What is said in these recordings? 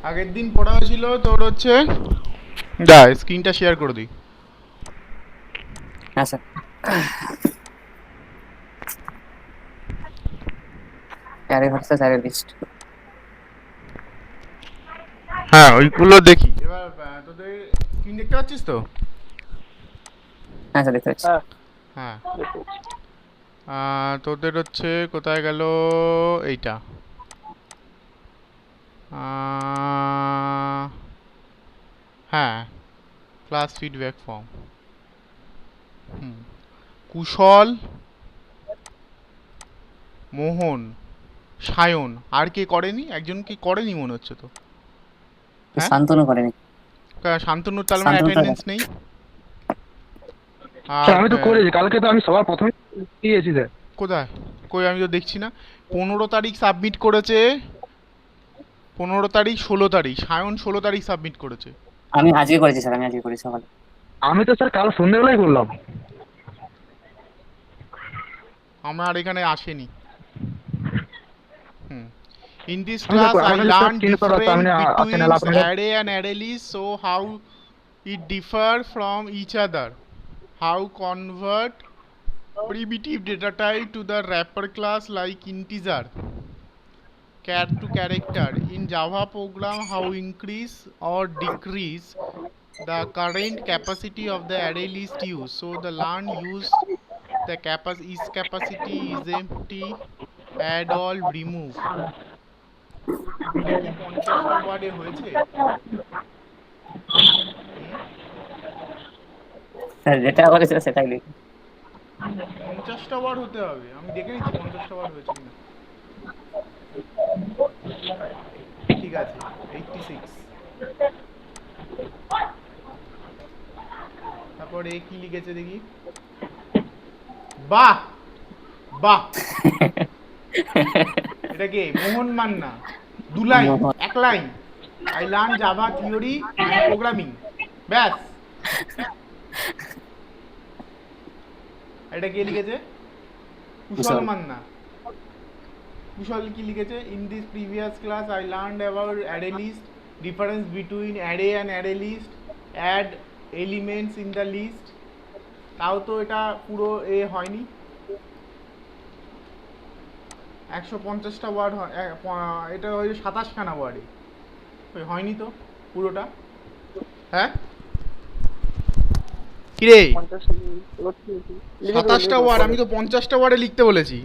আগের দিন পড়া হয়েছিল তোর হচ্ছে, যা স্ক্রিনটা শেয়ার করে দিই। হ্যাঁ sir. Array versus array list. হ্যাঁ ওইগুলো দেখি এবার। তোদের স্ক্রিন দেখতে পাচ্ছিস তো? হ্যাঁ স্যার, দেখতে পাচ্ছি। হ্যাঁ। তোদের হচ্ছে কোথায় গেল এইটা? হ্যাঁ, ক্লাস ফিডব্যাক ফর্ম। হুম। কুশল, মোহন, সায়ন, আর কে করেনি? একজন কি করেনি মনে হচ্ছে তো। হ্যাঁ, শান্তনু করেনি। শান্তনুর তার মানে শান্তনু তো অ্যাটেন্ডেন্স নেই। স্যার আর আমি তো করেছি, কালকে তো আমি সবার প্রথমে দিয়েছি স্যার। কোথায়? কই আমি তো দেখছি না। 15 তারিখ সাবমিট করেছে, 15 তারিখ, 16 তারিখ, সায়ন 16 তারিখ সাবমিট করেছে। আমি আজকে করেছি স্যার, আমি আজকে করেছি সকালে। আমি তো স্যার কাল সন্ধ্যেবেলায় করলাম। আমার এখানে আসেনি। হুম। In this আমি class, স্যার I আমার কাছে স্যার learned স্ক্রিনশট আছে, difference আপনি আছেন between নাহলে আপনাকে। array and array list, so how it differ from each other. How convert primitive data type to the wrapper class like integer, char to character. In Java program, how increase or decrease the current capacity of the array list use. So the learn use the is capacity is empty, add all, remove. এটা কি 50টা ওয়ার্ডে হয়েছে? হুম। Sir যেটা বলেছিল সেটাই লিখি। 50টা word হতে হবে, আমি দেখে নিচ্ছি 50টা ওয়ার্ড হয়েছে কিনা। ঠিক আছে, 86। তারপরে কি লিখেছে দেখি। বাহ, বাহ। এটা কে? Mohan Manna. 2 line, Mohan. 1 line. I learn Java theory and programming. ব্যাস। এটা কে লিখেছে? কুশল কুশল। মান্না। কুশল কি লিখেছে? In this previous class I learned about array list, difference between array and array list, add elements in the list. তাও তো এটা পুরো হয়নি। 150টা ওয়ার্ড হয়, এটা হয়েছে 27খানা ওয়ার্ডে। হয়নি তো পুরোটা। হ্যাঁ কিরে, 27টা ওয়ার্ড, আমি তো 50টা ওয়ার্ডে লিখতে বলেছি।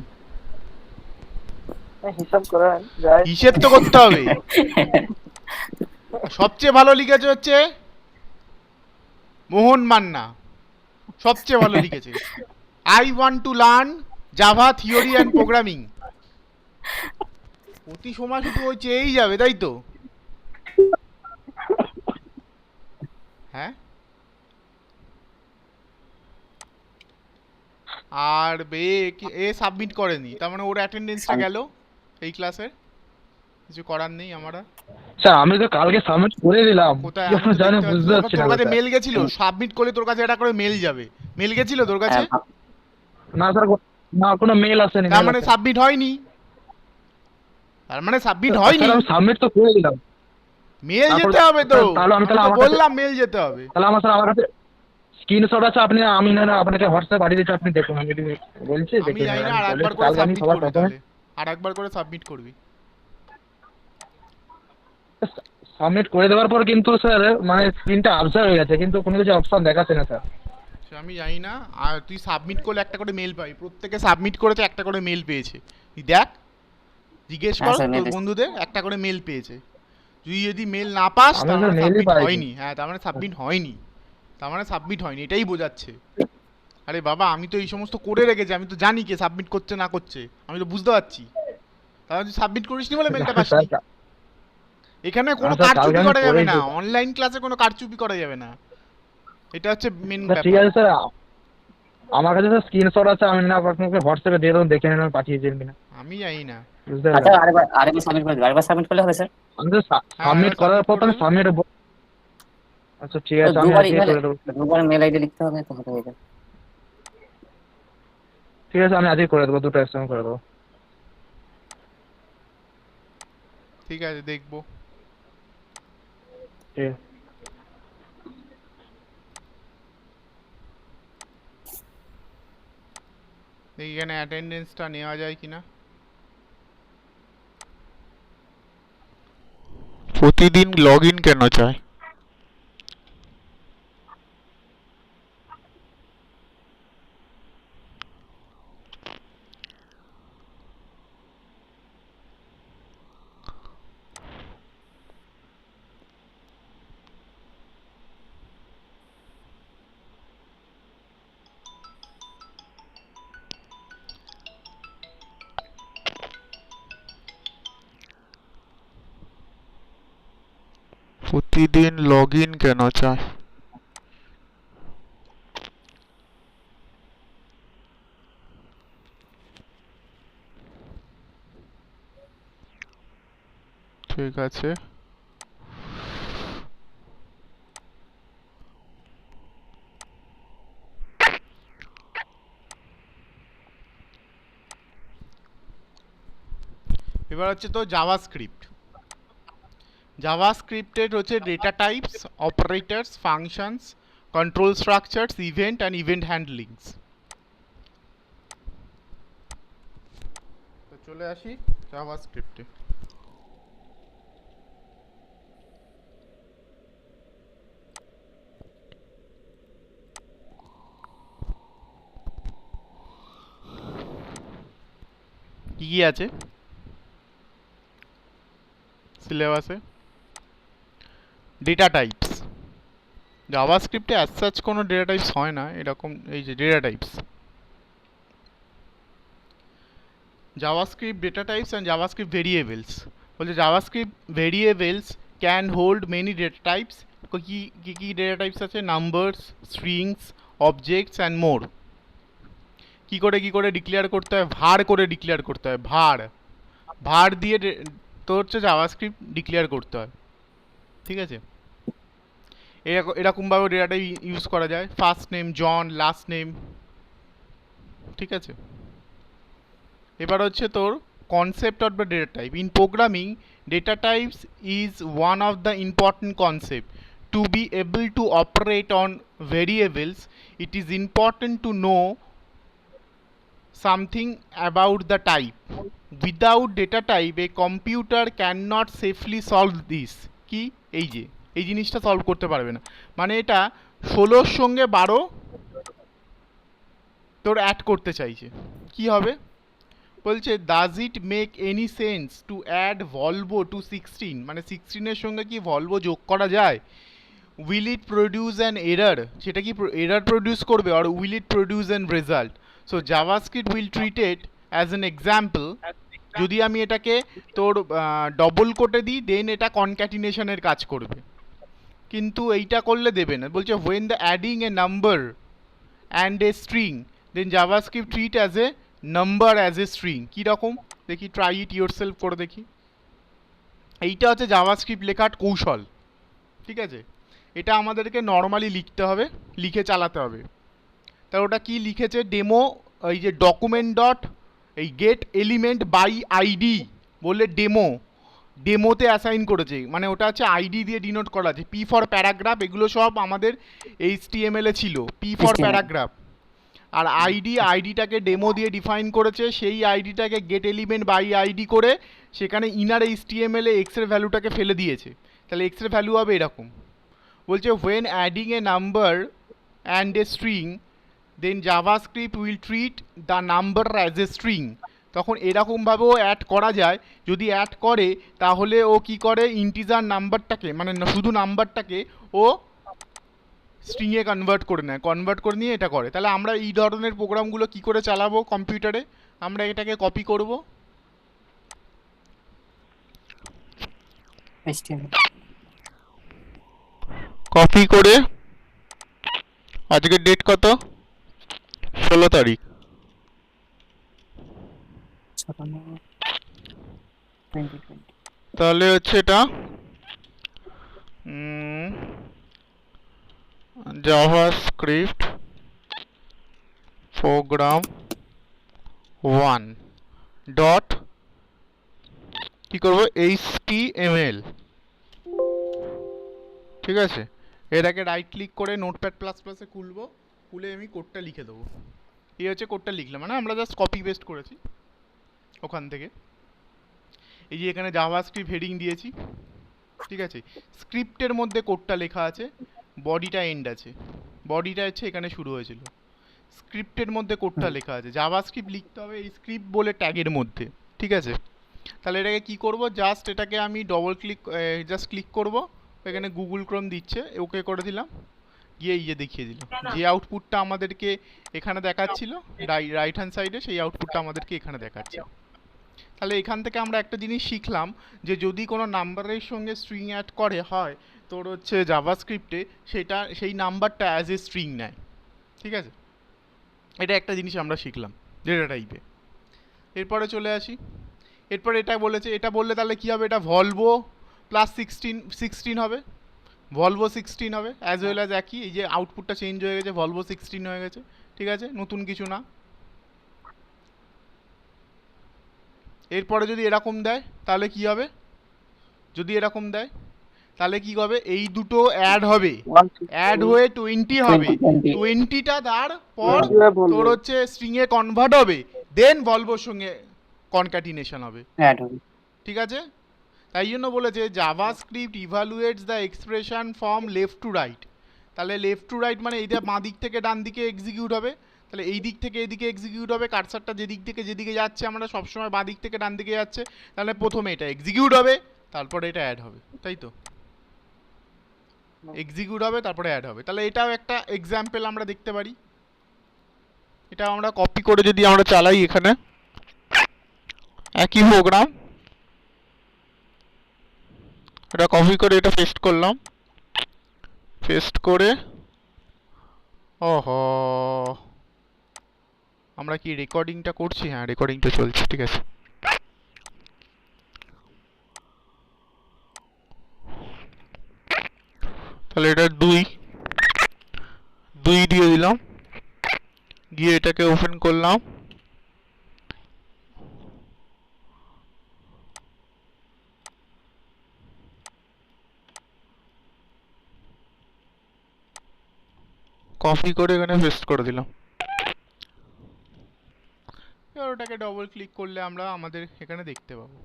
হিসাব করেন যায়। হিসেব তো করতে হবে। সবচেয়ে ভালো লিখেছে হচ্ছে মোহন মান্না, সবচেয়ে ভালো লিখেছে। I want to learn Java theory and programming. প্রতি সময় শুধু ওই চেয়েই যাবে, তাই তো? হ্যাঁ। আর এ সাবমিট করেনি, তার মানে ওর অ্যাটেন্ডেন্সটা গেল এই ক্লাসের। কিছু করার নেই আমার আর। স্যার আমি তো কালকে সাবমিট করে দিলাম, কোথায়? কি আমি আপনার তো জানেন দেখতে পাচ্ছি বুঝতে না। পারছি না তোর তো কাছে স্যার। মেল গেছিল, সাবমিট করলে তোর কাছে একটা করে মেল যাবে। মেল গেছিল তোর কাছে? হ্যাঁ, না স্যার, না কোনো মেল আসেনি, তার মেল মানে আসেনি। সাবমিট হয়নি। তার মানে সাবমিট হয়নি। স্যার আমি সাবমিট তো করে দিলাম। মেল তারপর যেতে হবে তো। স্যার তাহলে আমি আমি তাহলে তো আমার কাছে, বললাম মেল যেতে হবে। তাহলে আমার স্যার আমার কাছে স্ক্রিনশট আছে, আপনি আমি না না আপনাকে হোয়াটসঅ্যাপ পাঠিয়ে দিচ্ছি, আপনি দেখুন। আমি যদি বলছি আমি দেখে জানি নেবেন, না, আমি আর একবার বলেছি করে কালকে আমি সাবমিট সবার করবি প্রথমে। তাহলে। আর একবার করে সাবমিট করবি। সাবমিট করে দেওয়ার পর কিন্তু স্যার মানে স্ক্রিনটা আপসার হয়ে গেছে, কিন্তু কোনো কিছু অপশন দেখাচ্ছে না স্যার। সে আমি জানি না। আর তুই সাবমিট করলে একটা করে মেল পাবি। প্রত্যেকে সাবমিট করেছে, একটা করে মেল পেয়েছে। তুই দেখ, জিজ্ঞেস হ্যাঁ কর স্যার, তোর মেল এসেছে। বন্ধুদের, একটা করে মেল পেয়েছে। তুই যদি মেল না পাস আমি তার স্যার মানে মেলই সাবমিট পাইনি। হয়নি। হ্যাঁ, তার মানে সাবমিট হয়নি। তার মানে সাবমিট হয়নি, এটাই বোঝাচ্ছে। আরে বাবা, আমি তো এই সমস্ত করে রেখেছি, আমি তো জানি কে সাবমিট করছে না করছে। আমি তো বুঝতে পারছি। তাহলে তুই সাবমিট করিসনি বলে মেলটা স্যার পাসনি। এখানে কোনো স্যার কালকে কারচুপি আমি করা যাবে না, করেছি। অনলাইন ক্লাসে কোনো কারচুপি করা যাবে না। এটা হচ্ছে মেন স্যার ঠিক ব্যাপার। আছে স্যার, আমার কাছে স্যার স্ক্রিনশট আছে, আমি না আপনাকে হোয়াটসঅ্যাপে দিয়ে দেবো, দেখে নেন আমি পাঠিয়েছেন কিনা। আমি জানি না। বুঝতে আচ্ছা, পারলেন? আরেকবার আরেকবার সাবমিট করে দিবো, আরেকবার সাবমিট করলে হবে স্যার। আমি তো হ্যাঁ, সাবমিট আরেকবার করার সাবমিট পর তো করে আমি দেবে। সাবমিট। আচ্ছা ঠিক তো আছে, আমি দুবার আজকে ইমেল, করে দেবো। দুবার মেল আইডি লিখতে হবে, তো হয়ে যাবে। ঠিক আছে, আমি আজকে করে দেবো, দুটো একসঙ্গে করে দেবো। ঠিক আছে, দেখবো। ঠিক আছে। এইখানে অ্যাটেন্ডেন্সটা নেওয়া যায় কিনা। প্রতিদিন লগ ইন কেন চায়? প্রতিদিন লগ ইন কেন চায়? ঠিক আছে, এবার হচ্ছে তো জাভাস্ক্রিপ্ট। জাভাস্ক্রিপ্টের হচ্ছে data types, operators, functions, control structures, event and event handlings. তো চলে আসি জাভাস্ক্রিপ্টে। কি কি আছে সিলেবাসে? Data types. জাভাস্ক্রিপ্টে অ্যাজ সাচ কোনো ডেটা টাইপস হয় না, এরকম এই যে data types, JavaScript data types and JavaScript variables. বলছে JavaScript variables can hold many data types. কি কি কি ডেটা টাইপস আছে? Numbers, strings, objects and more. কি করে ডিক্লেয়ার করতে হয়? ভার করে ডিক্লেয়ার করতে হয়, ভার ভার দিয়ে তো হচ্ছে জাভাস্ক্রিপ্ট ডিক্লেয়ার করতে হয়। ঠিক আছে, এরকমভাবে ডেটা টাইপ ইউজ করা যায়। First name John, last name. ঠিক আছে, এবার হচ্ছে তোর concept of the data type. In programming, data types is one of the important concept. To be able to operate on variables, it is important to know something about the type. Without data type, a computer cannot safely solve this. কি এই যে এই জিনিসটা solve করতে পারবে না, মানে এটা 16 সঙ্গে 12 তোর অ্যাড করতে চাইছে। কি হবে বলছে, does it make any sense to add Volvo to 16? মানে 16-এর সঙ্গে কি ভলভো যোগ করা যায়? Will it produce an error? সেটা কি এরর প্রডিউস করবে? আর will it produce an result? So JavaScript will treat it as an example. যদি আমি এটাকে তোর ডবল কোটে দিই, দেন এটা কনক্যাটিনেশনের কাজ করবে, কিন্তু এইটা করলে দেবে না। বলছে when the adding a number and a string, then JavaScript treat as a number as a string. কীরকম দেখি, ট্রাই ইট ইয়োর সেলফ করে দেখি। এইটা হচ্ছে জাভাস্ক্রিপ্ট লেখার কৌশল। ঠিক আছে, এটা আমাদেরকে নর্মালি লিখতে হবে, লিখে চালাতে হবে। তা ওটা কি লিখেছে? ডেমো, এই যে ডকুমেন্ট ডট এই গেট এলিমেন্ট বাই আইডি বলে ডেমোতে অ্যাসাইন করেছে, মানে ওটা হচ্ছে আইডি দিয়ে ডিনোট করা আছে। পি ফর প্যারাগ্রাফ, এগুলো সব আমাদের HTML এ ছিল, পি ফর HTML প্যারাগ্রাফ। আর আইডিটাকে ডেমো দিয়ে ডিফাইন করেছে, সেই আইডিটাকে গেট এলিমেন্ট বাই আইডি করে সেখানে ইনার HTML এ এক্স এর ভ্যালুটাকে ফেলে দিয়েছে। তাহলে এক্স এর ভ্যালু হবে এরকম। বলছে when adding a number and a string, then JavaScript will treat the number as a string. তখন এরকমভাবেও অ্যাড করা যায়। যদি অ্যাড করে তাহলে ও কি করে, ইন্টিজার নাম্বারটাকে, মানে শুধু নাম্বারটাকে ও স্ট্রিংয়ে কনভার্ট করে নেয়, কনভার্ট করে নিয়ে এটা করে। তাহলে আমরা এই ধরনের প্রোগ্রামগুলো কি করে চালাবো কম্পিউটারে? আমরা এটাকে কপি করব, HTML কপি করে, আজকের ডেট কত? 16 তারিখ। 2020 তাহলে হচ্ছে এটা জাভাস্ক্রিপ্ট প্রোগ্রাম 1 ডট কি করবো, HTML। ঠিক আছে, এটাকে রাইট ক্লিক করে নোটপ্যাড প্লাস প্লাসে খুলবো, খুলে আমি কোডটা লিখে দেবো। এই হচ্ছে কোডটা লিখলাম, মানে আমরা জাস্ট কপি পেস্ট করেছি ওখান থেকে। এই যে এখানে জাভাস্ক্রিপ্ট হেডিং দিয়েছি, ঠিক আছে, স্ক্রিপ্টের মধ্যে কোডটা লেখা আছে, বডিটা এন্ড আছে, বডিটা হচ্ছে এখানে শুরু হয়েছিল, স্ক্রিপ্টের মধ্যে কোডটা লেখা আছে, জাভাস্ক্রিপ্ট লিখতে হবে এই স্ক্রিপ্ট বলে ট্যাগের মধ্যে, ঠিক আছে। তাহলে এটাকে কি করব, জাস্ট এটাকে আমি ডবল ক্লিক, জাস্ট ক্লিক করব, এখানে গুগল ক্রোম দিচ্ছে, ওকে করে দিলাম, গিয়ে ইয়ে দেখিয়ে দিল, যে আউটপুটটা আমাদেরকে এখানে দেখাচ্ছিল রাইট হ্যান্ড সাইডে, সেই আউটপুটটা আমাদেরকে এখানে দেখাচ্ছে। তাহলে এখান থেকে আমরা একটা জিনিস শিখলাম, যে যদি কোনো নাম্বারের সঙ্গে স্ট্রিং অ্যাড করে হয় তোর হচ্ছে জাভাস্ক্রিপ্টে, সেটা সেই নাম্বারটা অ্যাজ এ স্ট্রিং নেয়, ঠিক আছে। এটা একটা জিনিস আমরা শিখলাম ডেটা টাইপে। এরপরে চলে আসি, এরপরে এটা বলেছে, এটা বললে তাহলে কী হবে, এটা ভলভো প্লাস 16 হবে, ভলভো 16 হবে, অ্যাজ ওয়েল অ্যাজ একই, এই যে আউটপুটটা চেঞ্জ হয়ে গেছে, ভলভো 16 হয়ে গেছে, ঠিক আছে, নতুন কিছু না। এরপরে যদি এরকম দেয় তাহলে কি হবে, যদি এরকম দেয় তাহলে কি হবে, এই দুটো অ্যাড হবে, অ্যাড হয়ে 20 হবে, 20টা তারপর তোর হচ্ছে স্ট্রিংয়ে কনভার্ট হবে, দেন ভলভোর সঙ্গে কনক্যাটিনেশন হবে, ঠিক আছে। তাই জন্য বলেছে JavaScript evaluates the expression from left to right. তাহলে লেফট টু রাইট মানে এইটা বাঁ দিক থেকে ডান দিকে এক্সিকিউট হবে, তাহলে এই দিক থেকে এদিকে এক্সিকিউট হবে, কার্সারটা যেদিক থেকে যেদিকে যাচ্ছে, আমরা সবসময় বাঁ দিক থেকে ডান দিকে যাচ্ছে, তাহলে প্রথমে এটা এক্সিকিউট হবে, তারপরে এটা অ্যাড হবে, তাই তো, এক্সিকিউট হবে তারপরে অ্যাড হবে। তাহলে এটাও একটা এক্সাম্পল আমরা দেখতে পারি, এটা আমরা কপি করে যদি আমরা চালাই, এখানে একই প্রোগ্রাম, এটা কপি করে এটা পেস্ট করলাম, পেস্ট করে, ওহো, আমরা কি রেকর্ডিংটা করছি? হ্যাঁ, রেকর্ডিংটা চলছে, ঠিক আছে। তাহলে এটা 2 দিয়ে দিলাম, গিয়ে এটাকে ওপেন করলাম, কপি করে এখানে পেস্ট করে দিলাম। এবার ওটাকে ডবল ক্লিক করলে আমরা আমাদের এখানে দেখতে পাবো,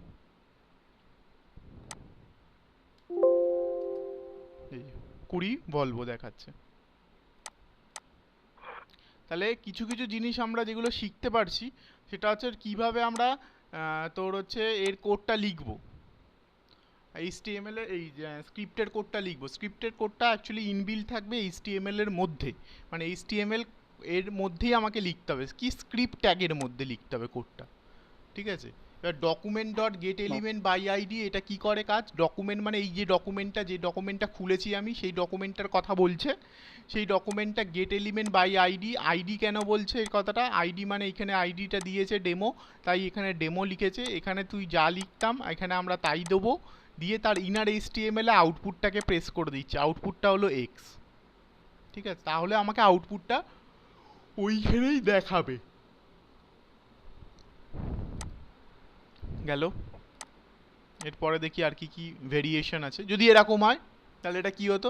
এই 20 ভলভো দেখাচ্ছে। তাহলে কিছু কিছু জিনিস আমরা যেগুলো শিখতে পারছি, সেটা হচ্ছে কিভাবে আমরা তোর হচ্ছে এর কোডটা লিখবো, HTML এর এই স্ক্রিপ্টের কোডটা লিখবো। স্ক্রিপ্টের কোডটা অ্যাকচুয়ালি ইনবিল্ট থাকবে HTML এর মধ্যে, মানে HTML এর মধ্যেই আমাকে লিখতে হবে, কি স্ক্রিপ্ট ট্যাগের মধ্যে লিখতে হবে কোডটা, ঠিক আছে। এবার document dot get element by ID, এটা কি করে কাজ, ডকুমেন্ট মানে এই যে ডকুমেন্টটা খুলেছি আমি, সেই ডকুমেন্টটার কথা বলছে, সেই ডকুমেন্টটা get element by ID, ID কেন বলছে এই কথাটা, আইডি মানে এখানে আইডিটা দিয়েছে ডেমো, তাই এখানে ডেমো লিখেছে, এখানে তুই যা লিখতাম এখানে আমরা তাই দেবো, দিয়ে তার ইনার HTML এ আউটপুটটাকে প্রেস করে দিচ্ছে, আউটপুটটা হলো এক্স, ঠিক আছে। তাহলে আমাকে আউটপুটটা ওইখানেই দেখাবে, গেল। এরপরে দেখি আর কি কি ভেরিয়েশন আছে, যদি এরকম হয় তাহলে এটা কি হতো,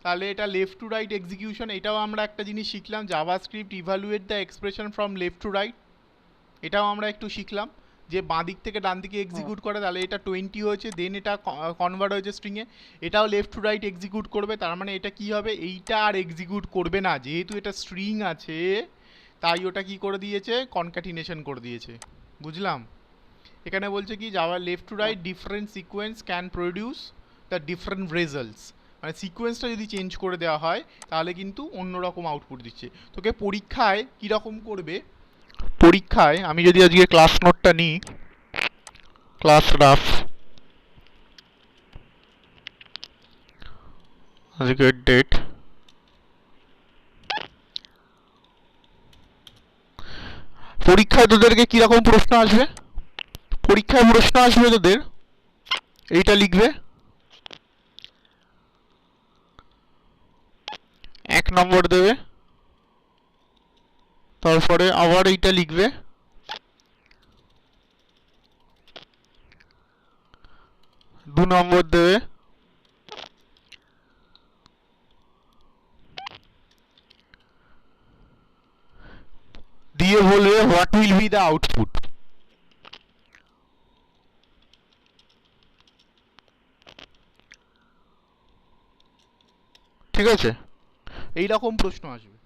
তাহলে এটা লেফট টু রাইট এক্সিকিউশন, এটাও আমরা একটা জিনিস শিখলাম, JavaScript evaluate the expression from left to right, এটাও আমরা একটু শিখলাম, যে বাঁ দিক থেকে ডান দিকে এক্সিকিউট করে, তাহলে এটা 20 হয়েছে, দেন এটা কনভার্ট হয়েছে স্ট্রিংয়ে, এটাও লেফট টু রাইট এক্সিকিউট করবে, তার মানে এটা কি হবে, এইটা আর এক্সিকিউট করবে না, যেহেতু এটা স্ট্রিং আছে, তাই ওটা কি করে দিয়েছে, কনক্যাটিনেশন করে দিয়েছে, বুঝলাম। এখানে বলছে কি, যাওয়া left to right different sequence can produce the different results, মানে সিকোয়েন্সটা যদি চেঞ্জ করে দেওয়া হয় তাহলে কিন্তু অন্যরকম আউটপুট দিচ্ছে। তোকে পরীক্ষায় কীরকম করবে, পরীক্ষায় আমি যদি আজকে ক্লাস নোটটা নিই, ক্লাস রাফ, আজকের ডেট, পরীক্ষায় তোদেরকে কীরকম প্রশ্ন আসবে, পরীক্ষায় প্রশ্ন আসবে তোদের, এইটা লিখবে, 1 নম্বর দেবে, তারপরে আবার এইটা লিখবে, 2 নম্বর দেবে, will be the output. ঠিক আছে, এই রকম প্রশ্ন আসবে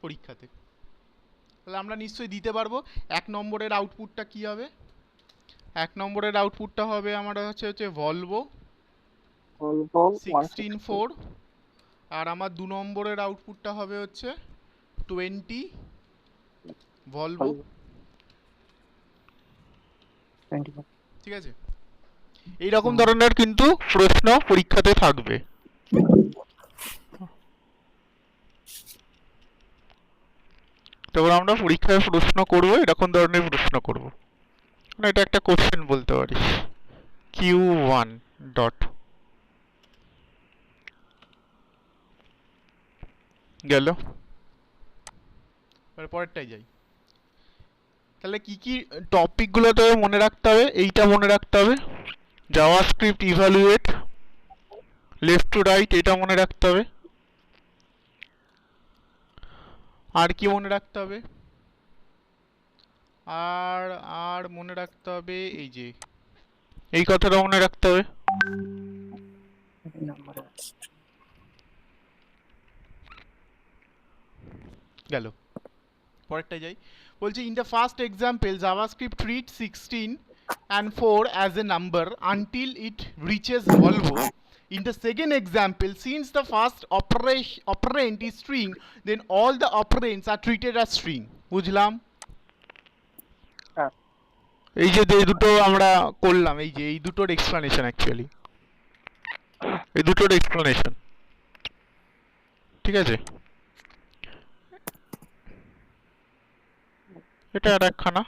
পরীক্ষাতে। তাহলে আমরা নিশ্চয়ই দিতে পারবো। 1 নম্বরের আউটপুটটা কি হবে? 1 নম্বরের আউটপুটটা হবে আমার হচ্ছে ভলভো Volvo 16.4, আর আমার 2 নম্বরের আউটপুটটা হবে হচ্ছে 20 ভলভো। 24. ঠিক আছে, এই রকম ধরনের কিন্তু প্রশ্ন পরীক্ষাতে থাকবে। তারপর আমরা পরীক্ষায় প্রশ্ন করব, এরকম ধরনের প্রশ্ন করব। মানে এটা একটা কোশ্চেন বলতে পারিস। Q1 ডট গেল। পরেরটাই যাই। তাহলে কি কি টপিকগুলো তবে মনে রাখতে হবে? এইটা মনে রাখতে হবে, JavaScript evaluate left to right, এটা মনে রাখতে হবে। আর কি মনে রাখতে হবে? আর আর মনে রাখতে হবে এই যে এই কথাটা মনে রাখতে হবে। গেল, পরেরটাই যাই। বলছে in the first example JavaScript treat 16 and 4 as a number until it reaches Volvo. In the second example, since the first operand is string, then all the operands are treated as string. বুঝলাম? এই যে দুটো আমরা করলাম, এই যে এই দুটোর এক্সপ্লানেশন, অ্যাকচুয়ালি এই দুটোর এক্সপ্লানেশন। ঠিক আছে, এটা আর একখানা।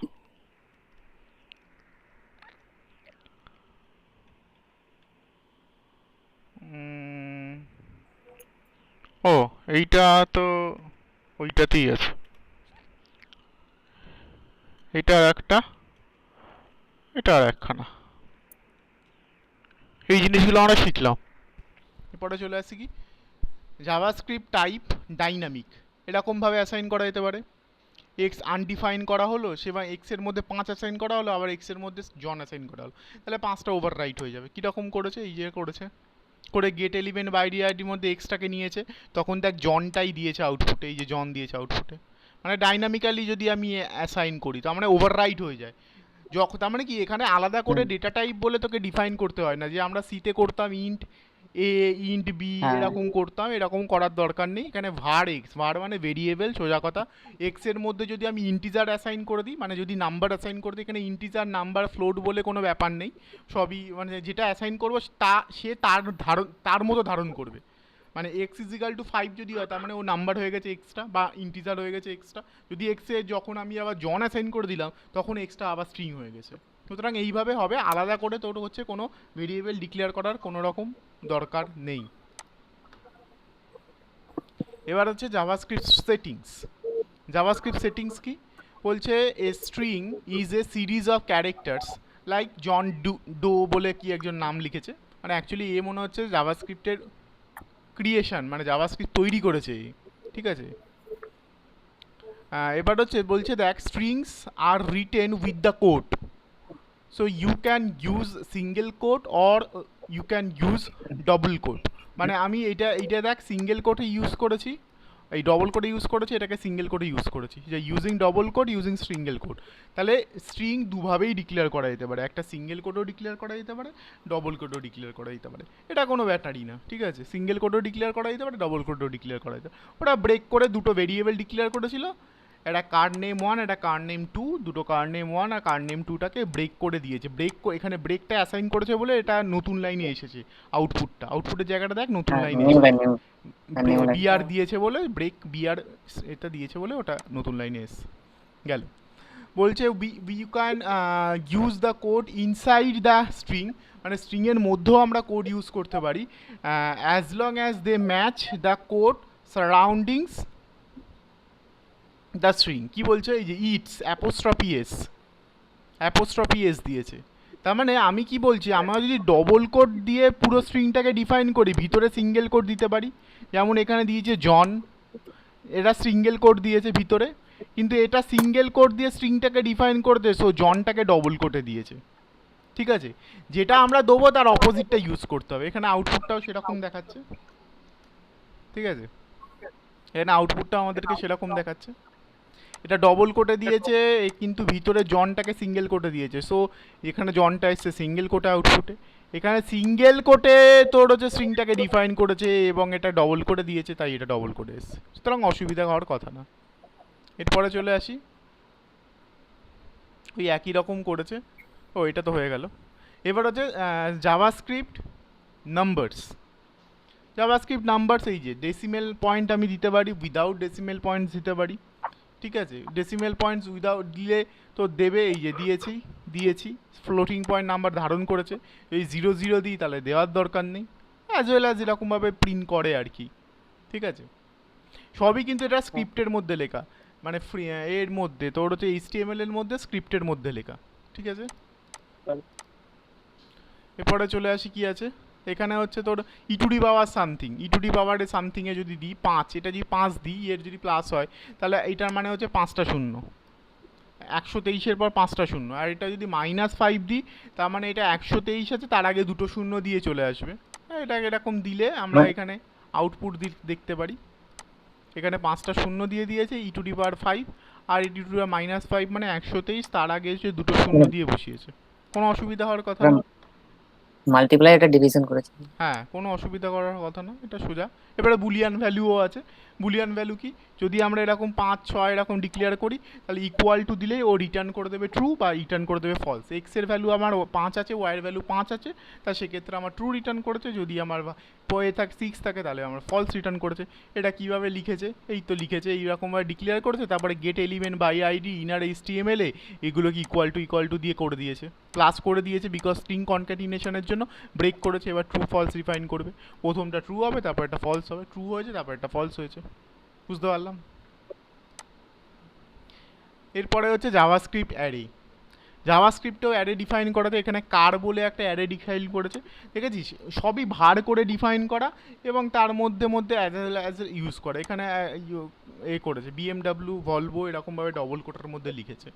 ও, এইটা তো ওইটাতেই আছে। এটা আর একটা, এটা আর একখানা। এই জিনিসগুলো আমরা শিখলাম। এরপরে চলে আসি কি, জাভাস্ক্রিপ্ট টাইপ ডাইনামিক এরকমভাবে অ্যাসাইন করা যেতে পারে। এক্স আনডিফাইন করা হলো, সেবার এক্সের মধ্যে 5 অ্যাসাইন করা হলো, আবার এক্সের মধ্যে জন অ্যাসাইন করা হলো, তাহলে 5টা ওভার রাইট হয়ে যাবে। কীরকম করেছে? এই যে করেছে করে গেট এলিমেন্ট বাইরি আইডির মধ্যে এক্সটাকে নিয়েছে, তখন দেখ জনটাই দিয়েছে আউটপুটে, এই যে জন দিয়েছে আউটপুটে। মানে ডাইনামিক্যালি যদি আমি অ্যাসাইন করি তো মানে ওভার রাইট হয়ে যায়। যখন তার মানে কি এখানে আলাদা করে ডেটা টাইপ বলে তোকে ডিফাইন করতে হয় না, যে আমরা সিতে করতাম ইন্ট এ ইন্ট বি এরকম করতাম, এরকম করার দরকার নেই। এখানে ভার এক্স, ভার মানে ভেরিয়েবল, সোজা কথা। এক্স এর মধ্যে যদি আমি ইন্টিজার অ্যাসাইন করে দিই, মানে যদি নাম্বার অ্যাসাইন করে দিই, এখানে ইন্টিজার নাম্বার ফ্লোট বলে কোনো ব্যাপার নেই। সবই মানে যেটা অ্যাসাইন করবো সে তার মতো ধারণ করবে। মানে এক্স ইজিক্যাল টু 5 যদি হয়, তার মানে ও নাম্বার হয়ে গেছে এক্সট্রা, বা ইন্টিজার হয়ে গেছে এক্সট্রা। যদি এক্সে যখন আমি আবার জন অ্যাসাইন করে দিলাম, তখন এক্সট্রা আবার স্ট্রিং হয়ে গেছে। সুতরাং এইভাবে হবে, আলাদা করে তোর হচ্ছে কোনো ভেরিয়েবল ডিক্লেয়ার করার কোনো রকম দরকার নেই। এবার হচ্ছে জাভাস্ক্রিপ্ট সেটিংস। জাভাস্ক্রিপ্ট সেটিংস কি বলছে? A string is a series of characters like John Doe বলে কি একজন নাম লিখেছে, মানে অ্যাকচুয়ালি এ মনে হচ্ছে জাভাস্ক্রিপ্টের ক্রিয়েশন, মানে জাভাস্ক্রিপ্ট তৈরি করেছে। ঠিক আছে, এবার হচ্ছে বলছে দেখ, strings are written with the quote, so you can use single quote or you can use double quote. মানে আমি এইটা দেখ সিঙ্গেল কোডে ইউজ করেছি, এই ডবল কোডে ইউজ করেছি, এটাকে সিঙ্গেল কোডে ইউজ করেছি, যে using double coat using single quote. তাহলে স্ট্রিং দুভাবেই ডিক্লেয়ার করা যেতে পারে, একটা সিঙ্গেল কোডও ডিক্লেয়ার করা যেতে পারে, ডবল কোডও ডিক্লেয়ার করা যেতে পারে। এটা কোনো ব্যাটারি না, ঠিক আছে? সিঙ্গেল কোডও ডিক্লেয়ার করা যেতে পারে, ডবল কোডও ডিক্লেয়ার করা যেতে পারে। ওটা ব্রেক করে দুটো ভেরিয়েবল ডিক্লেয়ার করেছিল, একটা কার নেম 1, একটা কার নেম 2, দুটো কার নেম 1 আর কার নেম 2টাকে ব্রেক করে দিয়েছে। এখানে ব্রেকটা অ্যাসাইন করেছে বলে এটা নতুন লাইনে এসেছে। আউটপুটের জায়গাটা দেখ, নতুন লাইনে বিআর দিয়েছে বলে, ব্রেক বিআর এটা দিয়েছে বলে ওটা নতুন লাইনে এসছে। গেল, বলছে you can use the code inside the string, মানে স্ট্রিংয়ের মধ্যেও আমরা কোড ইউজ করতে পারি, as long as they match the code surroundings the string. কী বলছে? এই যে ইটস অ্যাপোস্ট্রফি এস দিয়েছে। তার মানে আমি কি বলছি, আমরা যদি ডবল কোড দিয়ে পুরো স্ট্রিংটাকে ডিফাইন করি, ভিতরে সিঙ্গেল কোড দিতে পারি। যেমন এখানে দিয়েছে জন, এরা সিঙ্গেল কোড দিয়েছে ভিতরে, কিন্তু এটা সিঙ্গেল কোট দিয়ে স্ট্রিংটাকে ডিফাইন করতে, সো জনটাকে ডবল কোটে দিয়েছে। ঠিক আছে, যেটা আমরা দেবো তার অপোজিটটা ইউজ করতে হবে। এখানে আউটপুটটাও সেরকম দেখাচ্ছে। ঠিক আছে, এখানে আউটপুটটা আমাদেরকে সেরকম দেখাচ্ছে। এটা ডবল কোটে দিয়েছে কিন্তু ভিতরে জনটাকে সিঙ্গেল কোটে দিয়েছে, সো এখানে জনটা এসছে সিঙ্গেল কোটে আউটপুটে। এখানে সিঙ্গেল কোটে তোর হচ্ছে স্ট্রিংটাকে ডিফাইন করেছে এবং এটা ডবল কোটে দিয়েছে, তাই এটা ডবল কোটে এসছে, সুতরাং অসুবিধা হওয়ার কথা না। এরপরে চলে আসি, ওই একই রকম করেছে। ও এটা তো হয়ে গেল। এবার হচ্ছে জাভাস্ক্রিপ্ট নাম্বারস। জাভাস্ক্রিপ্ট নাম্বারস, এই যে ডেসিমেল পয়েন্ট আমি দিতে পারি, উইদাউট ডেসিমেল পয়েন্টস দিতে পারি। ঠিক আছে, ডেসিমেল পয়েন্টস উইদাউট দিলে তো দেবে, এই যে দিয়েছি ফ্লোটিং পয়েন্ট নাম্বার ধারণ করেছে। এই 0 0 দিই তাহলে দেওয়ার দরকার নেই, অ্যাজ ওয়েল অ্যাজ এরকমভাবে প্রিন্ট করে আর কি। ঠিক আছে, সবই কিন্তু এটা স্ক্রিপ্টের মধ্যে লেখা, মানে ফ্রি এর মধ্যে তোর হচ্ছে HTML এর মধ্যে স্ক্রিপ্টের মধ্যে লেখা। ঠিক আছে, এরপরে চলে আসি কি আছে এখানে হচ্ছে তোর ইটুডি পাওয়ার সামথিং। ইটুডি পাওয়ারে সামথিংয়ে যদি দিই 5, এটা যদি 5 দিই, এর যদি প্লাস হয় তাহলে এটার মানে হচ্ছে 5টা শূন্য, 123-এর পর 5টা শূন্য। আর এটা যদি -5 দিই তার মানে এটা 123 আছে, তার আগে 2টো শূন্য দিয়ে চলে আসবে। এটা এরকম দিলে আমরা এখানে আউটপুট দেখতে পারি। এখানে 5টা শূন্য দিয়ে দিয়েছে e⁻5, আর e⁻5 মানে 123, তার আগে এসে 2টো শূন্য দিয়ে বসিয়েছে। কোনো অসুবিধা হওয়ার কথা না। মাল্টিপ্লাই এটা ডিভিশন করেছে। হ্যাঁ, কোনো অসুবিধা করার কথা না, এটা সোজা। এবারে বুলিয়ান ভ্যালুও আছে। বুলিয়ান ভ্যালু কি, যদি আমরা এরকম 5 6 এরকম ডিক্লেয়ার করি তাহলে ইকুয়াল টু দিলেই ও রিটার্ন করে দেবে ট্রু বা রিটার্ন করে দেবে ফলস। এক্স এর ভ্যালু আমার 5 আছে, ওয়াই এর ভ্যালু 5 আছে, তা সেক্ষেত্রে আমার ট্রু রিটার্ন করেছে। যদি আমার 6 থাকে তাহলে আমার ফলস রিটার্ন করেছে। এটা কিভাবে লিখেছে, এই তো লিখেছে এইরকমভাবে ডিক্লেয়ার করেছে, তারপরে get element by ID inner HTML এ এগুলোকে ইকুয়াল টু দিয়ে করে দিয়েছে, প্লাস করে দিয়েছে, বিকজ স্ট্রিং কনক্যাটিনেশনের জন্য ব্রেক করেছে। এবার ট্রু ফলস রিফাইন করবে, প্রথমটা ট্রু হবে, তারপর একটা ফলস হবে, ট্রু হয়েছে তারপর একটা ফলস হয়েছে। বুঝতে পারলাম। এরপরে হচ্ছে জাভাস্ক্রিপ্ট অ্যারে। জাভাস্ক্রিপ্টেও অ্যারে ডিফাইন করাতে এখানে কার বলে একটা অ্যারে ডিফাইন করেছে, দেখেছিস, সবই ভার করে ডিফাইন করা এবং তার মধ্যে অ্যাজ ইউজ করা। এখানে এ করেছে BMW ভলভো এরকমভাবে ডবল কোটার মধ্যে লিখেছে,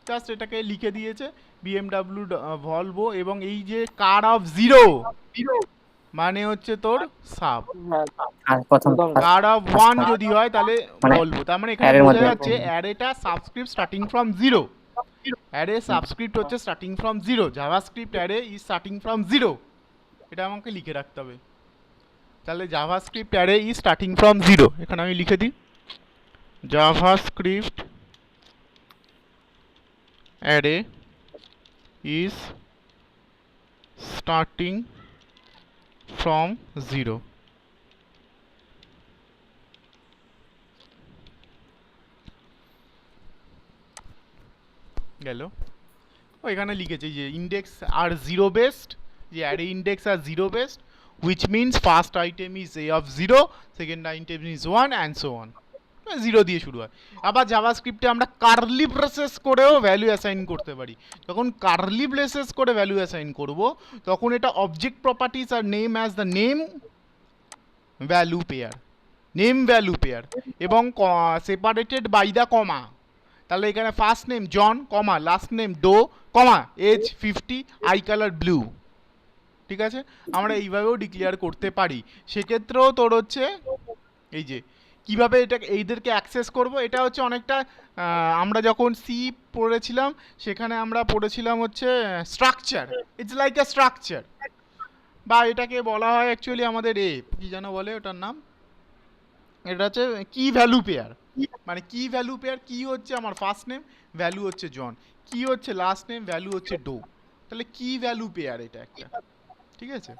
জাস্ট এটাকে লিখে দিয়েছে BMW ভলভো, এবং এই যে কার অফ 0 মানে হচ্ছে তোর সাব, আর প্রথম কার অফ 1 যদি হয় তাহলে ভলভো। তার মানে এখানে বোঝা যাচ্ছে অ্যারেটা subscript starting from 0। Array subscript হচ্ছে starting from 0, JavaScript array is starting from 0। এটা আমাকে লিখে রাখতে হবে। তাহলে JavaScript array is starting from 0, এখানে আমি লিখে দিই JavaScript array is starting from 0। গেল। ও এখানে লিখেছে যে ইন্ডেক্স আর 0 বেসড, যে array index are 0 based, which means first item is a of 0, second item is 1 and so on। 0 দিয়ে শুরু হয়। আবার জাভাস্ক্রিপ্টে আমরা কার্লি ব্রেসেস করেও ভ্যালু অ্যাসাইন করতে পারি। যখন কার্লি ব্রেসেস করে ভ্যালু অ্যাসাইন করব তখন এটা object properties are name as the name value pair, name value pair, এবং সেপারেটেড বাই দ্য কমা। তাহলে এখানে first name John, comma last name Doe, comma age 50, eye colour blue. ঠিক আছে, আমরা এইভাবেও ডিক্লেয়ার করতে পারি। সেক্ষেত্রেও তোর হচ্ছে এই যে কিভাবে এটা এইদেরকে অ্যাক্সেস করব, এটা হচ্ছে অনেকটা আমরা যখন সি পড়েছিলাম সেখানে আমরা পড়েছিলাম হচ্ছে structure, it's like a structure, বা এটাকে বলা হয় অ্যাকচুয়ালি আমাদের কি যেন বলে ওটার নাম, এটা হচ্ছে কি ভ্যালু পেয়ার। মানে কি ভ্যালু পেয়ার, কি হচ্ছে আমার ফার্স্ট নেম, ভ্যালু হচ্ছে জন, কি হচ্ছে লাস্ট নেম, ভ্যালু হচ্ছে ডো, তাহলে কি ভ্যালু পেয়ার এটা একটা। ঠিক আছে,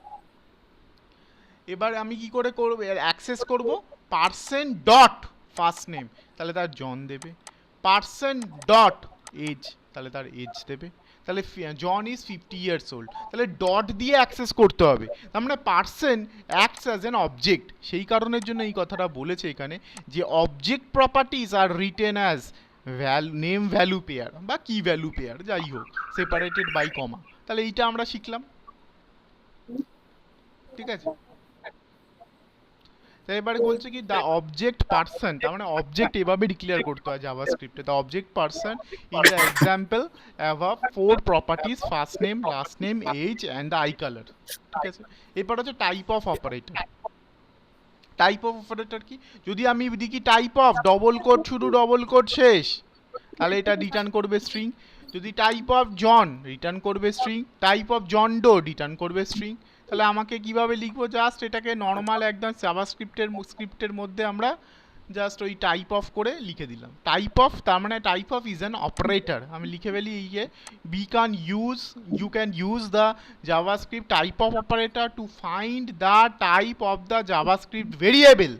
এবার আমি কি করে করব, অ্যাক্সেস করব পার্সেন্ট ডট ফার্স্ট নেম, তাহলে তার জন দেবে, পার্সেন্ট ডট এজ, তাহলে তার এজ দেবে, তাহলে জন ইজ 50 ইয়ার্স ওল্ড, তাহলে ডট দিয়ে অ্যাক্সেস করতে হবে। তার মানে person acts as an object, সেই কারণের জন্য এই কথাটা বলেছে এখানে যে object properties are written as name value pair বা কি ভ্যালু পেয়ার যাই হোক, সেপারেটেড বাই কমা। তাহলে এইটা আমরা শিখলাম। ঠিক আছে, তো এবারে বলছে কি দ্য অবজেক্ট পার্সন, তার মানে অবজেক্ট এভাবে ডিক্লেয়ার করতে হয় জাভাস্ক্রিপ্টে। The object person in the example above 4 properties, first name, last name, age and the eye colour. ঠিক আছে, এরপর হচ্ছে type of operator. Type of operator কি, যদি আমি দেখি টাইপ অফ ডবল কোড শুরু ডবল কোড শেষ, তাহলে এটা রিটার্ন করবে স্ট্রিং। যদি টাইপ অফ জন রিটার্ন করবে string, type of John Doe return করবে স্ট্রিং। তাহলে আমাকে কিভাবে লিখবো, জাস্ট এটাকে নর্মাল একদম স্ক্রিপ্টের মধ্যে আমরা জাস্ট ওই টাইপ অফ করে লিখে দিলাম। টাইপ অফ তার মানে type of is an operator, আমি লিখে ফেলি এই যে you can use the JavaScript type of operator to find the type of the JavaScript variable.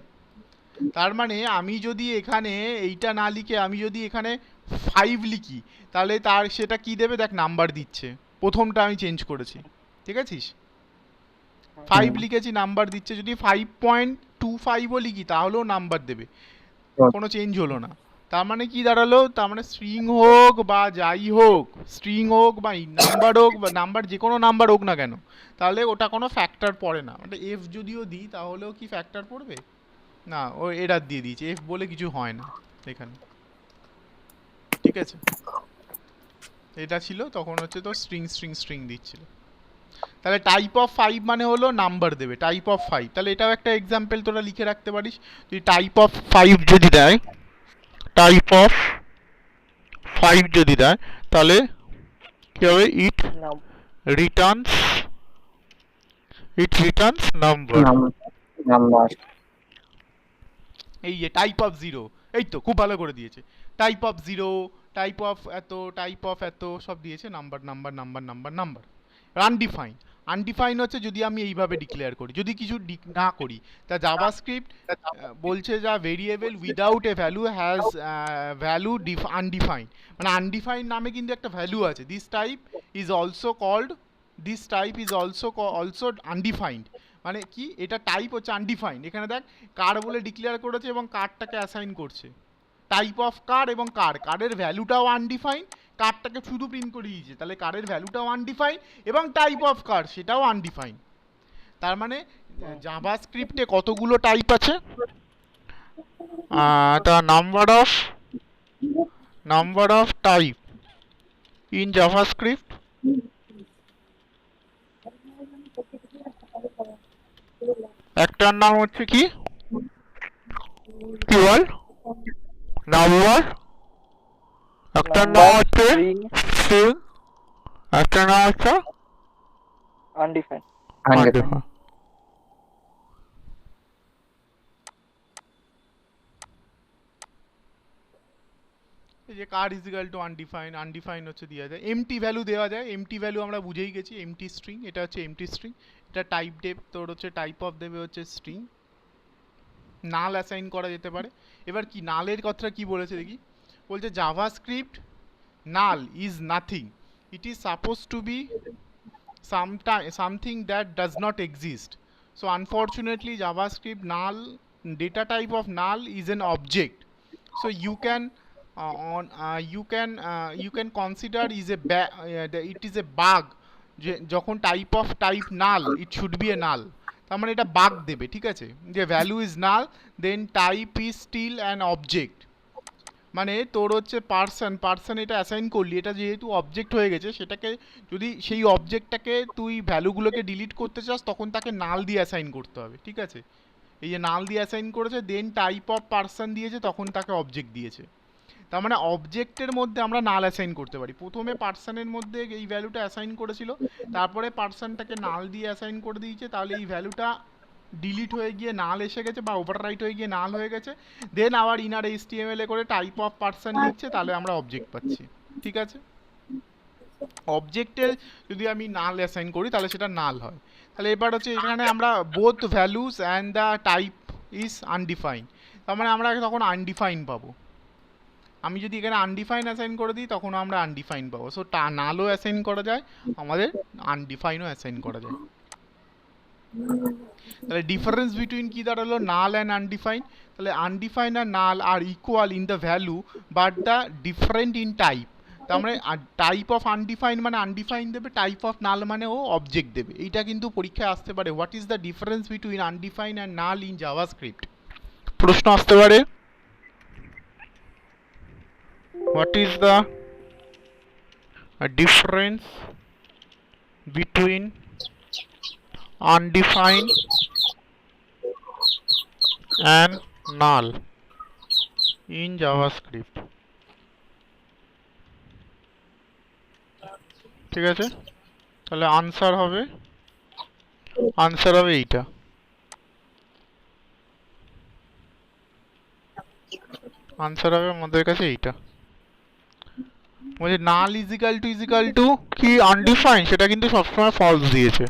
তার মানে আমি যদি এখানে এইটা না লিখে আমি যদি এখানে 5 লিখি, তাহলে তার সেটা কি দেবে, দেখ নাম্বার দিচ্ছে। প্রথমটা আমি চেঞ্জ করেছি, ঠিক আছিস, 5 লিখেছি নাম্বার দিচ্ছে। যদি 5.25ও লিখি তাহলেও নাম্বার দেবে, কোনো চেঞ্জ হলো না। তার মানে কি দাঁড়ালো, তার মানে স্ট্রিং হোক বা যাই হোক, স্ট্রিং হোক বা নাম্বার হোক বা নাম্বার যে কোনো নাম্বার হোক না কেন, তাহলে ওটা কোনো ফ্যাক্টর পড়ে না। মানে এফ যদিও দিই তাহলেও কি ফ্যাক্টর পড়বে না, ও এরার দিয়ে দিয়েছে, এফ বলে কিছু হয় না এখানে। ঠিক আছে, এটা ছিল তখন হচ্ছে তো স্ট্রিং স্ট্রিং স্ট্রিং দিচ্ছিল। তাহলে টাইপ অফ 5 মানে হলো নাম্বার দেবে, টাইপ অফ 5। তাহলে এটাও একটা এক্সাম্পল তোরা লিখে রাখতে পারিস। যদি টাইপ অফ 5 যদি দেয়, টাইপ অফ 5 যদি দেয়, তাহলে কি হবে, রিটার্নস রিটার্নস নাম্বার। নাম্বার। এই যে টাইপ অফ 0, এই তো খুব ভালো করে দিয়েছে। টাইপ অফ 0, টাইপ অফ এত, টাইপ অফ এত, সব দিয়েছে, number number number number number. Undefined, undefined হচ্ছে যদি আমি এইভাবে ডিক্লেয়ার করি, যদি কিছু না করি, তা জাভাস্ক্রিপ্ট বলছে যা variable without a value has value undefined, মানে আনডিফাইন নামে কিন্তু একটা ভ্যালু আছে। This type is also undefined, মানে কি এটা টাইপ হচ্ছে আনডিফাইন্ড। এখানে দেখ কার বলে ডিক্লেয়ার করেছে এবং কারটাকে অ্যাসাইন করছে। টাইপ অফ কার এবং কারের ভ্যালুটাও আনডিফাইন্ড, কারটাকে শুধু প্রিন্ট করে দিয়েছে, তাহলে কারের ভ্যালুটাও আনডিফাইন্ড এবং টাইপ অফ কার সেটাও আনডিফাইন্ড। তার মানে জাভাস্ক্রিপ্টে কতগুলো টাইপ আছে, the number of type in JavaScript, একটার নাম হচ্ছে কি কি বল, নাম্বার, একটার নাম হচ্ছে স্ট্রিং, একটার নাম হচ্ছে আনডিফাইন্ড। আনডিফাইন্ড। এই যে car is equal to undefined, undefined হচ্ছে দেওয়া যায়, এমটি ভ্যালু দেওয়া যায়। এমটি ভ্যালু আমরা বুঝেই গেছি, এমটি স্ট্রিং, এটা হচ্ছে এমটি স্ট্রিং। এটা টাইপ দেব তোর হচ্ছে টাইপ অফ দেবে হচ্ছে স্ট্রিং। নাল অ্যাসাইন করা যেতে পারে। এবার কি নালের কথাটা কি বলেছে দেখি, বলছে JavaScript null is nothing, it is suppose to be something that does not exist. So unfortunately JavaScript null, data type of null is an object. So you can consider is it is a bug যে যখন type of type null it should be a null, তার মানে এটা bug দেবে। ঠিক আছে, যে value is null then type is still an object, মানে তোর হচ্ছে পার্সন এটা অ্যাসাইন করলি, এটা যেহেতু অবজেক্ট হয়ে গেছে, সেটাকে যদি সেই অবজেক্টটাকে তুই ভ্যালুগুলোকে ডিলিট করতে চাস তখন তাকে নাল দিয়ে অ্যাসাইন করতে হবে। ঠিক আছে, এই যে নাল দিয়ে অ্যাসাইন করেছে দেন টাইপ অফ পার্সন দিয়েছে তখন তাকে অবজেক্ট দিয়েছে। তার মানে অবজেক্টের মধ্যে আমরা নাল অ্যাসাইন করতে পারি। প্রথমে পার্সনের মধ্যে এই ভ্যালুটা অ্যাসাইন করেছিল, তারপরে পার্সনটাকে নাল দিয়ে অ্যাসাইন করে দিয়েছে, তাহলে এই ভ্যালুটা ডিলিট হয়ে গিয়ে নাল এসে গেছে বা ওভাররাইট হয়ে গিয়ে নাল হয়ে গেছে, দেন আবার ইনার এইচটিএমএল এ করে টাইপ অফ পার্সন লিখছে, তাহলে আমরা অবজেক্ট পাচ্ছি। ঠিক আছে, অবজেক্টে যদি আমি নাল অ্যাসাইন করি তাহলে সেটা নাল হয়। তাহলে এবার হচ্ছে এখানে আমরা both values and the type is undefined, তার মানে আমরা তখন আনডিফাইন পাবো। আমি যদি এখানে আনডিফাইন অ্যাসাইন করে দিই তখন আমরা আনডিফাইন পাবো। সো নালও অ্যাসাইন করা যায়, আমাদের আনডিফাইনও অ্যাসাইন করা যায়। তাহলে ডিফারেন্স বিটুইন কি দাঁড়ালো, নাল অ্যান্ড আনডিফাইন। তাহলে আনডিফাইন আর null are equal in the value but the different in type. তার মানে টাইপ অফ আনডিফাইন মানে আনডিফাইন দেবে, টাইপ অফ নাল মানে ও অবজেক্ট দেবে। এইটা কিন্তু পরীক্ষায় আসতে পারে, what is the difference between undefined and null in JavaScript, প্রশ্ন আসতে পারে। What is the difference between undefined and null in JavaScript? ঠিক আছে, তাহলে আনসার হবে এইটা। আনসার হবে আমাদের কাছে এইটা। বলছে নাল ইজিক্যাল টু কি আনডিফাইন, সেটা কিন্তু সবসময় ফলস দিয়েছে।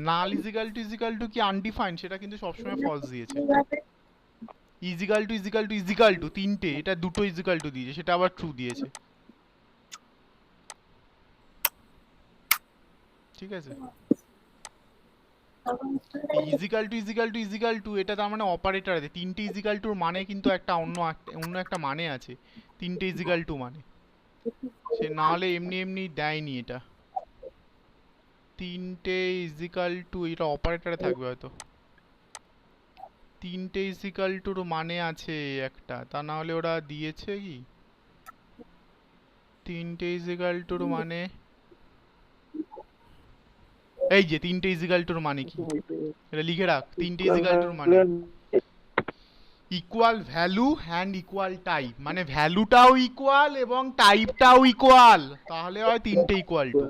নাল ইজিক্যাল টু কি আনডিফাইন, সেটা কিন্তু সবসময় ফলস দিয়েছে। ইজিক্যাল টু তিনটে, এটা দুটো ইজিক্যাল টু দিয়েছে, সেটা আবার ট্রু দিয়েছে। ঠিক আছে, ইজিক্যাল টু এটা তার মানে অপারেটর আছে, তিনটে ইজিক্যাল টুর মানে কিন্তু একটা অন্য একটা মানে আছে, তিনটে ইজিক্যাল টু মানে, সে না হলে এমনি দেয়নি এটা। তিনটে ইজিক্যাল টু এটা অপারেটরে থাকবে হয়তো, তিনটে ইজিক্যাল টুর মানে আছে একটা, তা না হলে ওরা দিয়েছে কি তিনটে ইজিক্যাল টুর মানে, এই যে তিনটে ইজিক্যাল টুর মানে কি, এটা লিখে রাখ। তিনটে ইজিক্যাল টুর মানে equal value and equal type, মানে ভ্যালুটাও ইকুয়াল এবং টাইপটাও ইকুয়াল, তাহলে হয় তিনটে ইকুয়াল টু।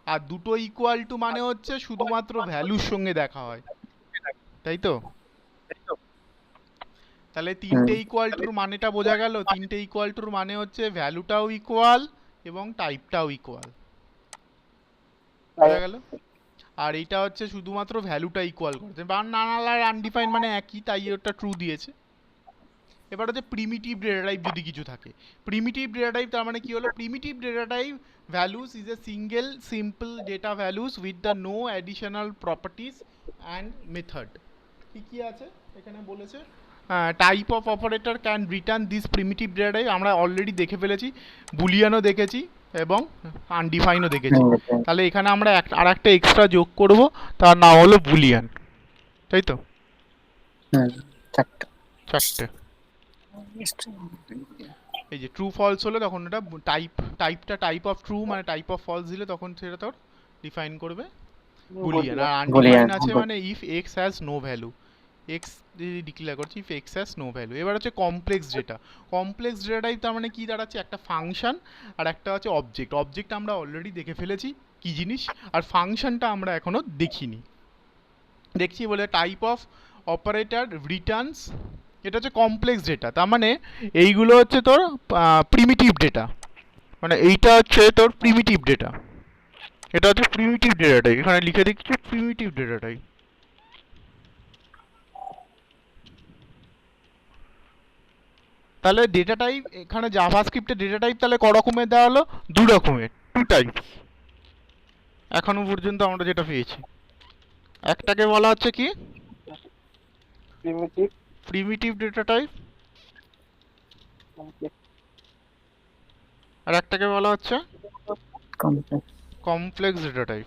আর দুটো ইকুয়াল টু মানে হচ্ছে শুধুমাত্র ভ্যালুর সঙ্গে দেখা হয়, তাই তো? তাহলে তিনটে ইকুয়াল টুর মানেটা বোঝা গেল, তিনটে ইকুয়াল টুর মানে হচ্ছে ভ্যালুটাও ইকুয়াল এবং টাইপটাও ইকুয়াল, বোঝা গেল? আর এইটা হচ্ছে শুধুমাত্র ভ্যালুটা ইকুয়াল করছে, বা নাল আর আনডিফাইন মানে একই, তাই ওটা ট্রু দিয়েছে। এবার হচ্ছে প্রিমিটিভ ডেটা টাইপ যদি কিছু থাকে, প্রিমিটিভ ডেটা টাইপ তার মানে কি হলো, primitive data type values is a single simple data values with the no additional properties and method. কি আছে এখানে বলেছে, type of operator can return this primitive data type, আমরা অলরেডি দেখে ফেলেছি, বুলিয়ানও দেখেছি এবং আনডিফাইনও দেখেছি। তাহলে এখানে আমরা আর একটা এক্সট্রা যোগ করব, তার নাম হলো বুলিয়ান, তাই তো? চারটে। এই যে ট্রু ফলস হলে তখন এটা টাইপটা টাইপ অফ ট্রু মানে টাইপ অফ ফলস দিলে তখন সেটা তোর ডিফাইন করবে বুলিয়ান। আর আনডিফাইন আছে মানে if x has no value, x যদি ডিক্লেয়ার করছি if x has no value. এবার হচ্ছে complex data, complex data type তার মানে কি দাঁড়াচ্ছে, একটা ফাংশন আর একটা হচ্ছে অবজেক্ট। অবজেক্ট আমরা অলরেডি দেখে ফেলেছি কি জিনিস, আর ফাংশনটা আমরা এখনো দেখিনি, দেখছি বলে টাইপ অফ অপারেটর রিটার্নস, এটা হচ্ছে কমপ্লেক্স ডেটা। তার মানে এইগুলো হচ্ছে তোর প্রিমিটিভ ডেটা, মানে এইটা হচ্ছে তোর প্রিমিটিভ ডেটা, এটা হচ্ছে প্রিমিটিভ ডেটাটাই, এখানে লিখে দিচ্ছি প্রিমিটিভ ডেটাটাই। তাহলে ডেটা টাইপ এখানে জাভাস্ক্রিপ্টে ডেটা টাইপ তাহলে ক রকমের দেওয়া হলো, দু রকমের, টু টাইপ এখনো পর্যন্ত আমরা যেটা পেয়েছি। একটাকে বলা হচ্ছে কি প্রিমিটিভ ডেটা টাইপ, আর একটাকে বলা হচ্ছে complex data type.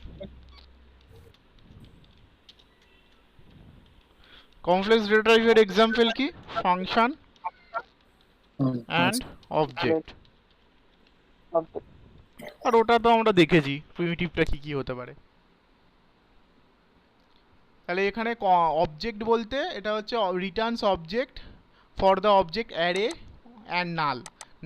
Complex data টাইপের এক্সাম্পল কি, ফাংশন অ্যান্ড অবজেক্ট। আর ওটা তো আমরা দেখেছি প্রিমিটিভটা কি কি হতে পারে। তাহলে এখানে অবজেক্ট বলতে এটা হচ্ছে returns object for the object array and null,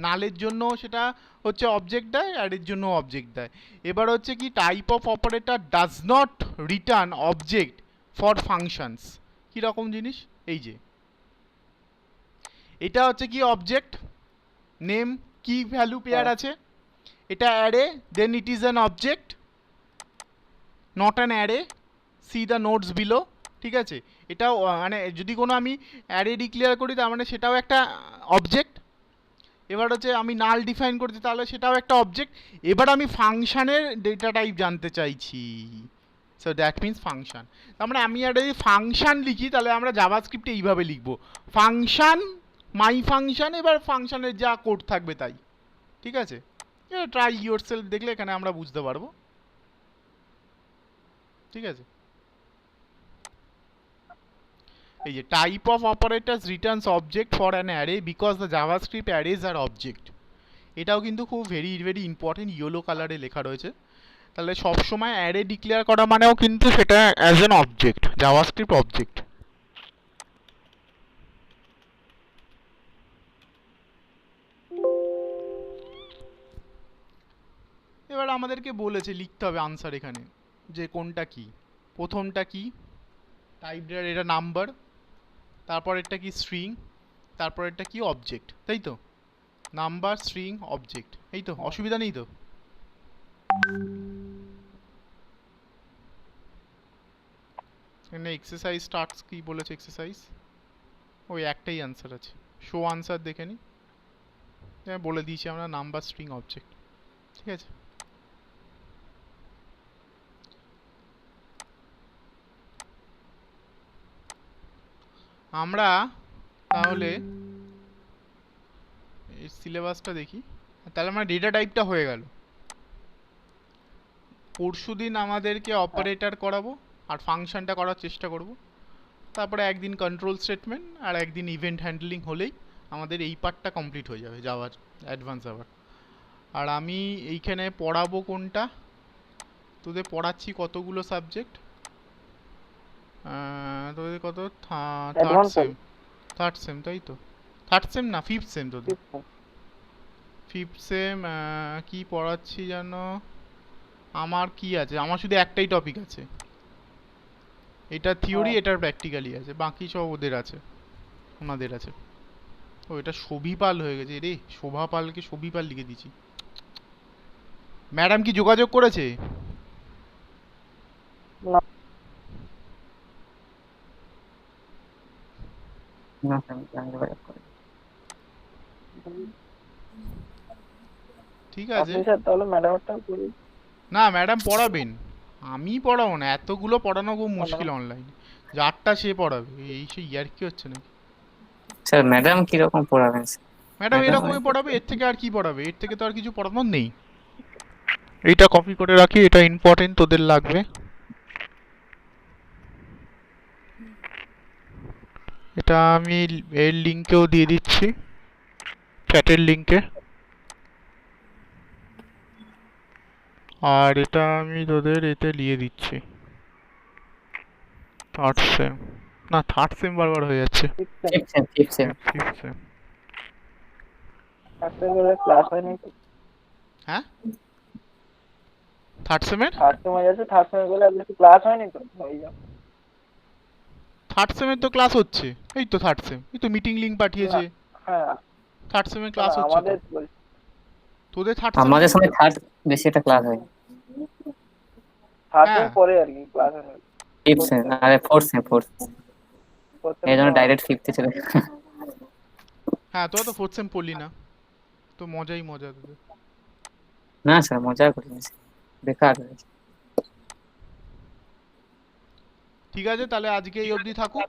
নালের জন্য সেটা হচ্ছে অবজেক্ট দেয়, অ্যারের জন্য অবজেক্ট দেয়। এবার হচ্ছে কি type of operator does not return object for functions, কীরকম জিনিস, এই যে এটা হচ্ছে কি অবজেক্ট নেম কি ভ্যালু পেয়ার আছে, এটা array then it is an object not an array, see the notes below. ঠিক আছে, এটাও মানে যদি কোনো আমি অ্যারে ডিক্লেয়ার করি তার মানে সেটাও একটা অবজেক্ট। এবার হচ্ছে আমি নাল ডিফাইন করছি তাহলে সেটাও একটা অবজেক্ট। এবার আমি ফাংশানের ডেটা টাইপ জানতে চাইছি, সো দ্যাট মিনস ফাংশন। তার মানে আমি একটা যদি ফাংশান লিখি তাহলে আমরা জাভাস্ক্রিপ্টে এইভাবে লিখবো, ফাংশন মাই ফাংশন, এবার ফাংশনের যা কোড থাকবে তাই, ঠিক আছে? ট্রাই ইয়োর সেলফ দেখলে এখানে আমরা বুঝতে পারবো, ঠিক আছে? এই যে type of operators returns object for an array because the JavaScript arrays are object. এটাও কিন্তু খুব ভেরি ভেরি ইম্পর্টেন্ট, ইয়েলো কালারে লেখা রয়েছে। তাহলে সবসময় অ্যারে ডিক্লেয়ার করা মানেও কিন্তু সেটা as an object, JavaScript object. এবার আমাদেরকে বলেছে লিখতে হবে আনসার এখানে, যে কোনটা কি, প্রথমটা কি টাইপডেটার, এটা নাম্বার, তারপর এটা কি স্ট্রিং, তারপর এটা কি অবজেক্ট, তাই তো? নাম্বার, স্ট্রিং, অবজেক্ট, এই তো, অসুবিধা নেই তো? এখানে এক্সারসাইজ স্টার্টস কি বলেছে এক্সারসাইজ, ওই একটাই আনসার আছে, শো আনসার দেখে নি, বলে দিয়েছি আমরা নাম্বার, স্ট্রিং, অবজেক্ট, ঠিক আছে? আমরা তাহলে এই সিলেবাসটা দেখি। তাহলে আমার ডেটা টাইপটা হয়ে গেল। পরশুদিন আমাদেরকে অপারেটর করাবো আর ফাংশনটা করার চেষ্টা করব। তারপরে একদিন কন্ট্রোল স্টেটমেন্ট আর একদিন ইভেন্ট হ্যান্ডলিং হলেই আমাদের এই পার্টটা কমপ্লিট হয়ে যাবে, যাওয়ার অ্যাডভান্স আবার। আর আমি এইখানে পড়াবো কোনটা, তোদের পড়াচ্ছি কতগুলো সাবজেক্ট, তোদের কত, থার্ড সেম, থার্ড সেম তাই তো? থার্ড সেম না, ফিফথ সেম তোদের, ফিফথ সেম। কি পড়াচ্ছি জানো? আমার কি আছে, আমার শুধু একটাই টপিক আছে, এটা থিওরি, এটার প্র্যাকটিক্যালি আছে, বাকি সব ওদের আছে, ওনাদের আছে। ও এটা শোভিপাল হয়ে গেছে রে, শোভাপালকে শোভিপাল লিখে দিয়েছি। ম্যাডাম কি যোগাযোগ করেছে? না স্যার, আমি যোগাযোগ করি। ঠিক আছে, তাহলে ম্যাডামটা করি। না ম্যাডাম পড়াবেন, আমি পড়াবো না, এতগুলো পড়ানো খুব মুশকিল অনলাইনে, যারটা সে পড়াবে, এই সেই ইয়ার কি হচ্ছে নাকি? স্যার ম্যাডাম কিরকম পড়াবেন স্যার? ম্যাডাম এরকমই পড়াবে, এর থেকে আর কি পড়াবে, এর থেকে তো আর কিছু পড়ানোর নেই। এইটা কপি করে রাখি, এটা ইম্পর্টেন্ট, তোদের লাগবে। এটা আমি এর লিঙ্কেও দিয়ে দিচ্ছি, চ্যাটের লিঙ্কে। আর এটা আমি তোদের এতে দিয়ে দিচ্ছি, থার্ড সেম, না থার্ড সেম বারবার হয়ে যাচ্ছে, fifth same, fifth same. Fifth same. Class হয়নি তো, হ্যাঁ, থার্ড সেমের, থার্ড সেম হয়ে যাচ্ছে, থার্ড সেম বলে আজকে ক্লাস হয়নি তো, হয়ে যাবে। থার্ড সেমের তো ক্লাস হচ্ছে, এই তো থার্ড সেম, এই তো মিটিং লিঙ্ক পাঠিয়েছে, হ্যাঁ, থার্ড সেমের ক্লাস হচ্ছে তো। আমাদের বলছি, তোদের থার্ড সেম, আমাদের সময় থার্ড বেশি একটা ক্লাস হয়। থার্ড হ্যাঁ। সেম পরে আর কি ক্লাস হয়নি। ফিফথ সেম, আরে ফোর্থ সেম, ফোর্থ, এই জন্য ডাইরেক্ট ফিফথে চলে। হ্যাঁ তোরা তো ফোর্থ সেম পড়লি না, তো মজাই মজা তোদের। না স্যার, মজা করিনি স্যার, বেকার হয়েছে। ঠিক আছে, তাহলে আজকে এই অবধি থাকুক।